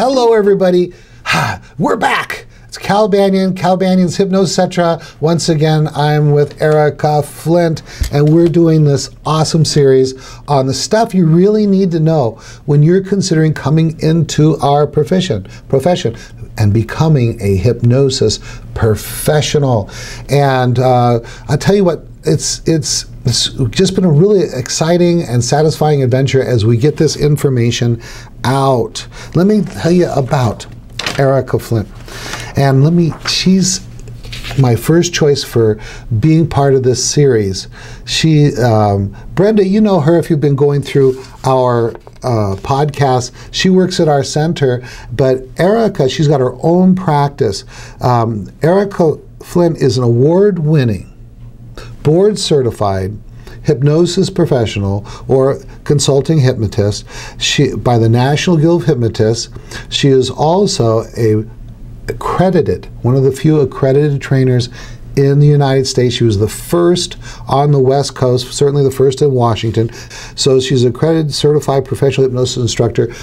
Hello, everybody. We're back. It's Cal Banyan, Cal Banyan's Hypnosis Etc. Once again, I'm with Erica Flint, and we're doing this awesome series on the stuff you really need to know when you're considering coming into our profession and becoming a hypnosis professional. And I'll tell you what, it's just been a really exciting and satisfying adventure as we get this information out. Let me tell you about Erica Flint. And she's my first choice for being part of this series. Brenda, you know her if you've been going through our podcast. She works at our center, but Erica, she's got her own practice. Erica Flint is an award-winning, board-certified hypnosis professional or consulting hypnotist by the National Guild of Hypnotists. She is also one of the few accredited trainers in the United States. She was the first on the West Coast, certainly the first in Washington. So she's an accredited certified professional hypnosis instructor,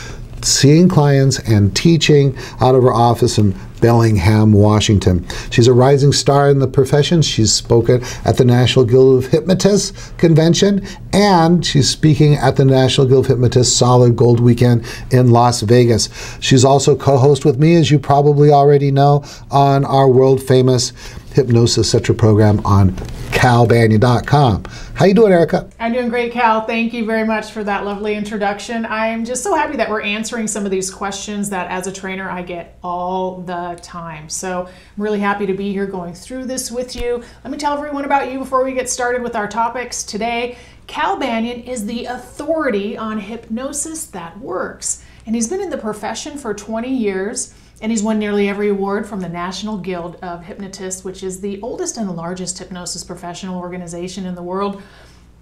seeing clients and teaching out of her office in Bellingham, Washington. She's a rising star in the profession. She's spoken at the National Guild of Hypnotists Convention, and she's speaking at the National Guild of Hypnotists Solid Gold Weekend in Las Vegas. She's also co-host with me, as you probably already know, on our world-famous Hypnosis Etc. program on calbanyan.com. How you doing, Erica? I'm doing great, Cal. Thank you very much for that lovely introduction. I'm just so happy that we're answering some of these questions that as a trainer I get all the time. So I'm really happy to be here going through this with you. Let me tell everyone about you before we get started with our topics today. Cal Banyan is the authority on hypnosis that works. And he's been in the profession for 20 years. And he's won nearly every award from the National Guild of Hypnotists, which is the oldest and largest hypnosis professional organization in the world.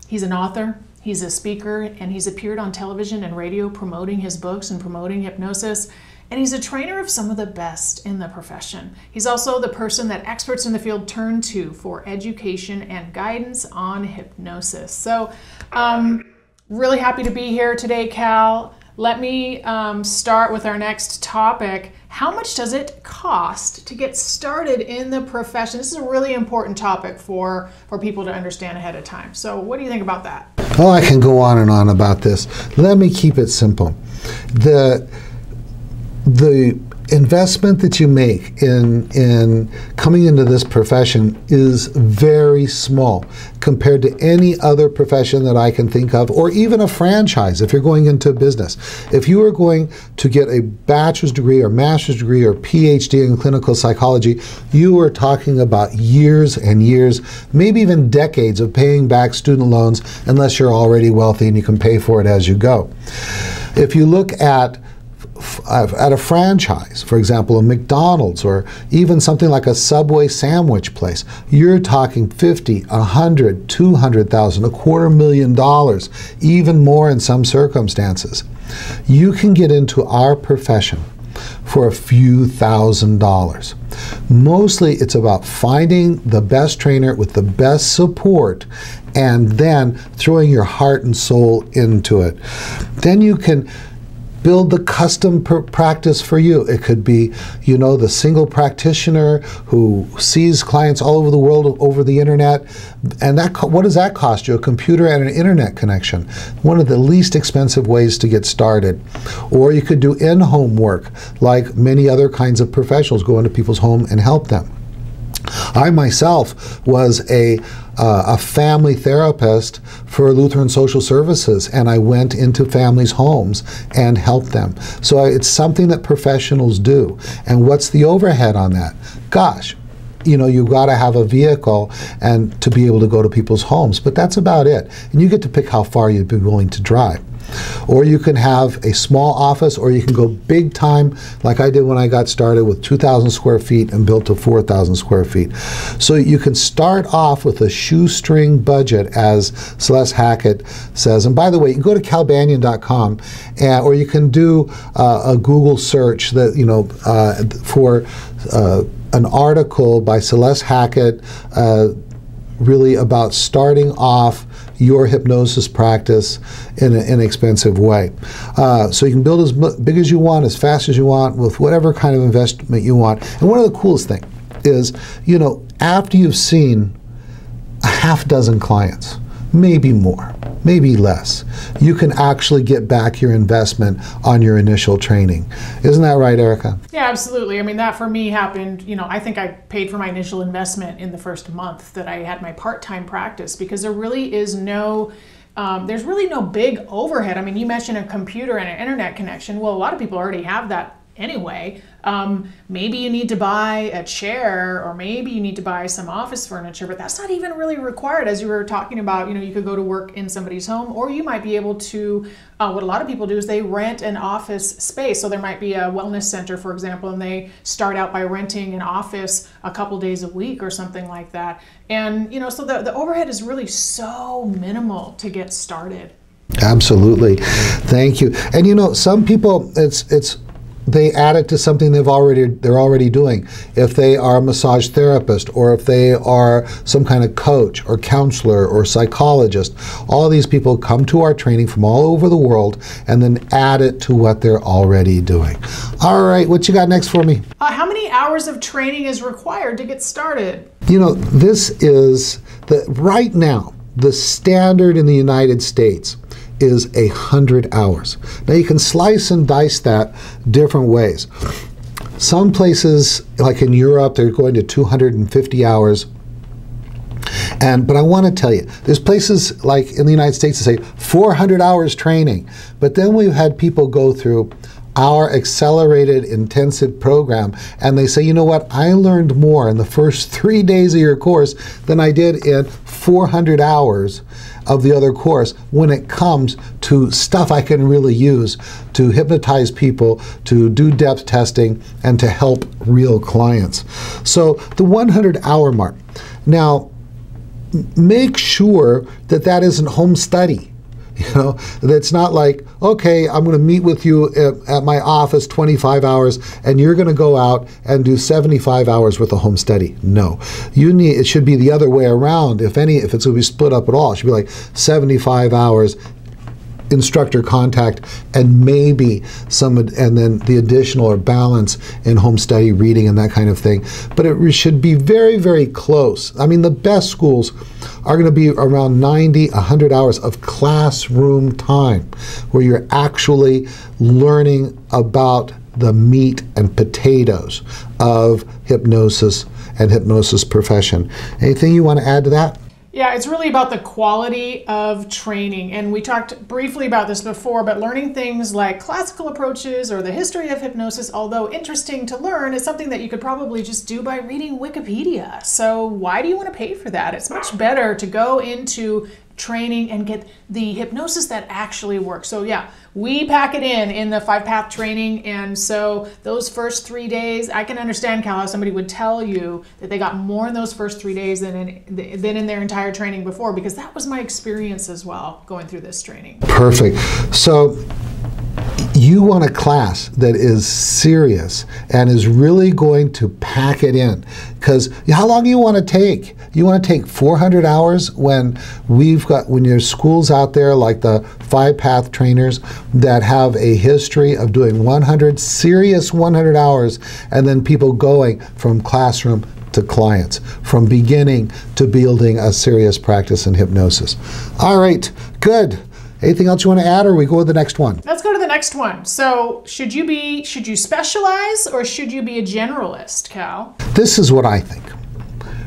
He's an author, he's a speaker, and he's appeared on television and radio promoting his books and promoting hypnosis. And he's a trainer of some of the best in the profession. He's also the person that experts in the field turn to for education and guidance on hypnosis. So really happy to be here today, Cal. Let me start with our next topic. How much does it cost to get started in the profession? This is a really important topic for people to understand ahead of time. So what do you think about that? Oh, I can go on and on about this. Let me keep it simple. The investment that you make in coming into this profession is very small compared to any other profession that I can think of, or even a franchise if you're going into business. If you are going to get a bachelor's degree or master's degree or PhD in clinical psychology, you are talking about years and years, maybe even decades of paying back student loans unless you're already wealthy and you can pay for it as you go. If you look at a franchise, for example, a McDonald's or even something like a Subway sandwich place, you're talking $50,000, $100,000, $200,000, $250,000, even more in some circumstances. You can get into our profession for a few $1,000s. Mostly it's about finding the best trainer with the best support and then throwing your heart and soul into it. Then you can build the custom practice for you. It could be, you know, the single practitioner who sees clients all over the world over the internet. And what does that cost you? A computer and an internet connection. One of the least expensive ways to get started. Or you could do in-home work, like many other kinds of professionals, go into people's home and help them. I myself was a family therapist for Lutheran Social Services, and I went into families' homes and helped them. So it's something that professionals do. And what's the overhead on that? Gosh, you know, you've got to have a vehicle and to be able to go to people's homes, but that's about it. And you get to pick how far you'd be willing to drive. Or you can have a small office, or you can go big time like I did when I got started with 2,000 square feet and built to 4,000 square feet. So you can start off with a shoestring budget, as Celeste Hackett says. And by the way, you can go to calbanyan.com, or you can do a Google search that, you know, for an article by Celeste Hackett really about starting off your hypnosis practice in an inexpensive way. So you can build as big as you want, as fast as you want, with whatever kind of investment you want. And one of the coolest things is, you know, after you've seen a half dozen clients, maybe more, maybe less, you can actually get back your investment on your initial training. Isn't that right, Erica? Yeah, absolutely. I mean, that for me happened, you know, I think I paid for my initial investment in the first month that I had my part-time practice, because there really is no there's really no big overhead. I mean, you mentioned a computer and an internet connection. Well, a lot of people already have that anyway. Maybe you need to buy a chair, or maybe you need to buy some office furniture, but that's not even really required. As you were talking about, you know, you could go to work in somebody's home, or you might be able to, what a lot of people do is they rent an office space. So there might be a wellness center, for example, and they start out by renting an office a couple days a week or something like that. And, you know, so the overhead is really so minimal to get started. Absolutely. Thank you. And, you know, some people, they add it to something they're already doing. If they are a massage therapist, or if they are some kind of coach or counselor or psychologist, all these people come to our training from all over the world and then add it to what they're already doing. All right, what you got next for me? How many hours of training is required to get started? You know, this is right now, the standard in the United States is 100 hours. Now you can slice and dice that different ways. Some places, like in Europe, they're going to 250 hours. But I want to tell you, there's places like in the United States that say 400 hours training. But then we've had people go through our accelerated intensive program, and they say, you know what, I learned more in the first 3 days of your course than I did in 400 hours of the other course when it comes to stuff I can really use to hypnotize people, to do depth testing, and to help real clients. So the 100-hour mark. Now, make sure that that isn't home study. You know, that's not like, okay, I'm going to meet with you at my office 25 hours and you're going to go out and do 75 hours worth of home study. No, it should be the other way around. If it's going to be split up at all, it should be like 75 hours instructor contact, and maybe and then the additional or balance in home study, reading, and that kind of thing. But it should be very, very close. I mean, the best schools are going to be around 90, 100 hours of classroom time where you're actually learning about the meat and potatoes of hypnosis and hypnosis profession. Anything you want to add to that? Yeah, it's really about the quality of training. And we talked briefly about this before, but learning things like classical approaches or the history of hypnosis, although interesting to learn, is something that you could probably just do by reading Wikipedia. So why do you want to pay for that? It's much better to go into training and get the hypnosis that actually works. So yeah, we pack it in the 5-path training, and so those first 3 days, I can understand, Cal, how somebody would tell you that they got more in those first 3 days than in their entire training before, because that was my experience as well going through this training. Perfect. So you want a class that is serious and is really going to pack it in. Because how long do you want to take? You want to take 400 hours when there's schools out there like the 5-path trainers that have a history of doing 100 hours, and then people going from classroom to clients, from beginning to building a serious practice in hypnosis. All right, good. Anything else you want to add, or we go to the next one? Let's go to the next one. So should you specialize, or should you be a generalist, Cal? This is what I think.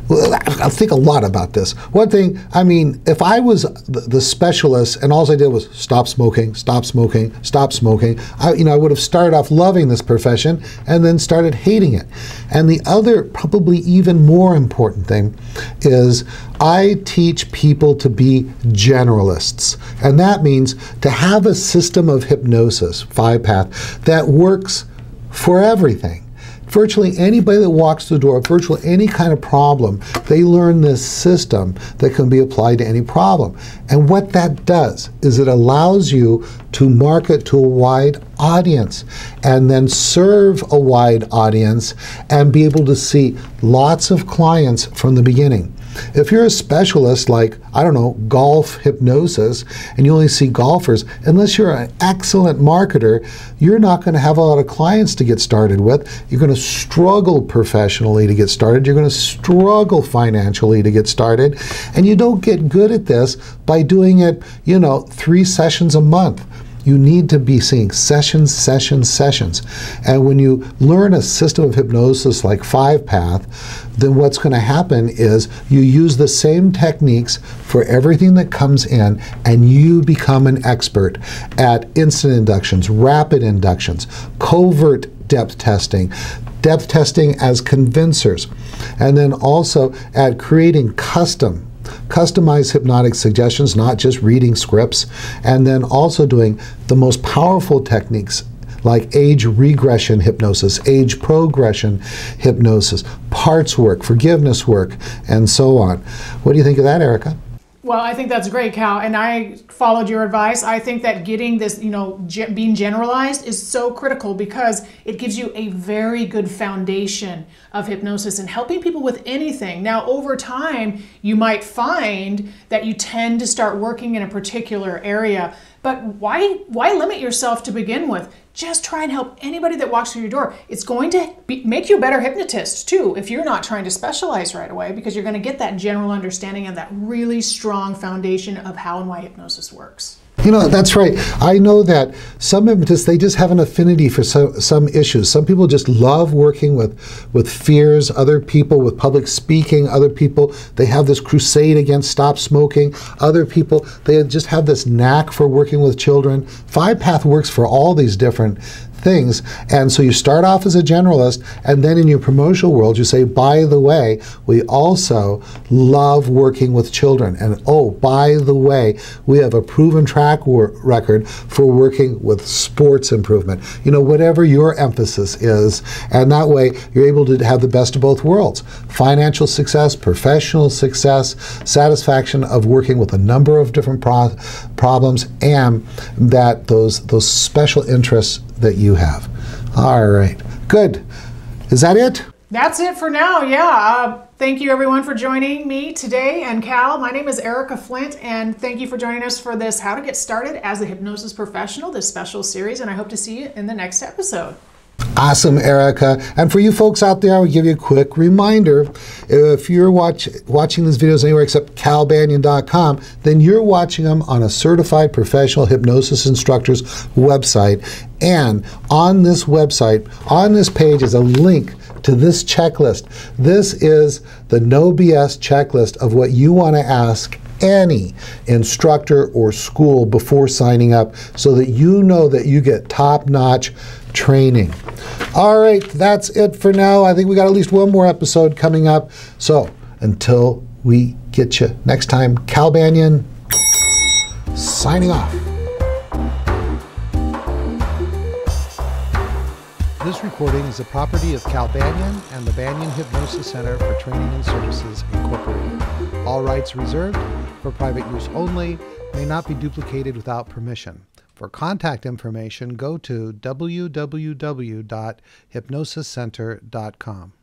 Well, I think a lot about this. One thing, I mean, if I was the specialist and all I did was stop smoking, stop smoking, stop smoking, I would have started off loving this profession and then started hating it. And the other, probably even more important thing is I teach people to be generalists. And that means to have a system of hypnosis, 5-path, that works for everything. Virtually anybody that walks through the door, virtually any kind of problem, they learn this system that can be applied to any problem. And what that does is it allows you to market to a wide audience and then serve a wide audience and be able to see lots of clients from the beginning. If you're a specialist like, I don't know, golf hypnosis, and you only see golfers, unless you're an excellent marketer, you're not going to have a lot of clients to get started with. You're going to struggle professionally to get started. You're going to struggle financially to get started. And you don't get good at this by doing it, 3 sessions a month. You need to be seeing sessions. And when you learn a system of hypnosis like 5-Path, then what's going to happen is you use the same techniques for everything that comes in, and you become an expert at instant inductions, rapid inductions, covert depth testing as convincers, and then also at creating customized hypnotic suggestions, not just reading scripts, and then also doing the most powerful techniques like age regression hypnosis, age progression hypnosis, parts work, forgiveness work, and so on. What do you think of that, Erica? Well, I think that's great, Cal, and I followed your advice. I think that getting this, being generalized is so critical because it gives you a very good foundation of hypnosis and helping people with anything. Now, over time, you might find that you tend to start working in a particular area, but why limit yourself to begin with? Just try and help anybody that walks through your door. It's going to make you a better hypnotist too if you're not trying to specialize right away, because you're going to get that general understanding and that really strong foundation of how and why hypnosis works. That's right. I know that some hypnotists, they just have an affinity for some issues. Some people just love working with fears, other people with public speaking, other people, they have this crusade against stop smoking, other people, they just have this knack for working with children. 5-Path works for all these different things. And so you start off as a generalist, and then in your promotional world you say, by the way, we also love working with children, and oh, by the way, we have a proven track record for working with sports improvement. Whatever your emphasis is, and that way you're able to have the best of both worlds: financial success, professional success, satisfaction of working with a number of different problems, and that those special interests that you have. All right, good. Is that it? That's it for now, yeah. Thank you everyone for joining me today, and Cal. My name is Erica Flint, and thank you for joining us for this How to Get Started as a Hypnosis Professional, this special series, and I hope to see you in the next episode. Awesome, Erica. And for you folks out there, I will give you a quick reminder. If you're watching these videos anywhere except calbanyan.com, then you're watching them on a certified professional hypnosis instructor's website. And on this website, on this page, is a link to this checklist. This is the no BS checklist of what you want to ask any instructor or school before signing up, so that you know that you get top-notch training. All right, that's it for now. I think we got at least one more episode coming up. So until we get you next time, Cal Banyan signing off. This recording is the property of Cal Banyan and the Banyan Hypnosis Center for Training and Services, Incorporated. All rights reserved, for private use only, may not be duplicated without permission. For contact information, go to www.hypnosiscenter.com.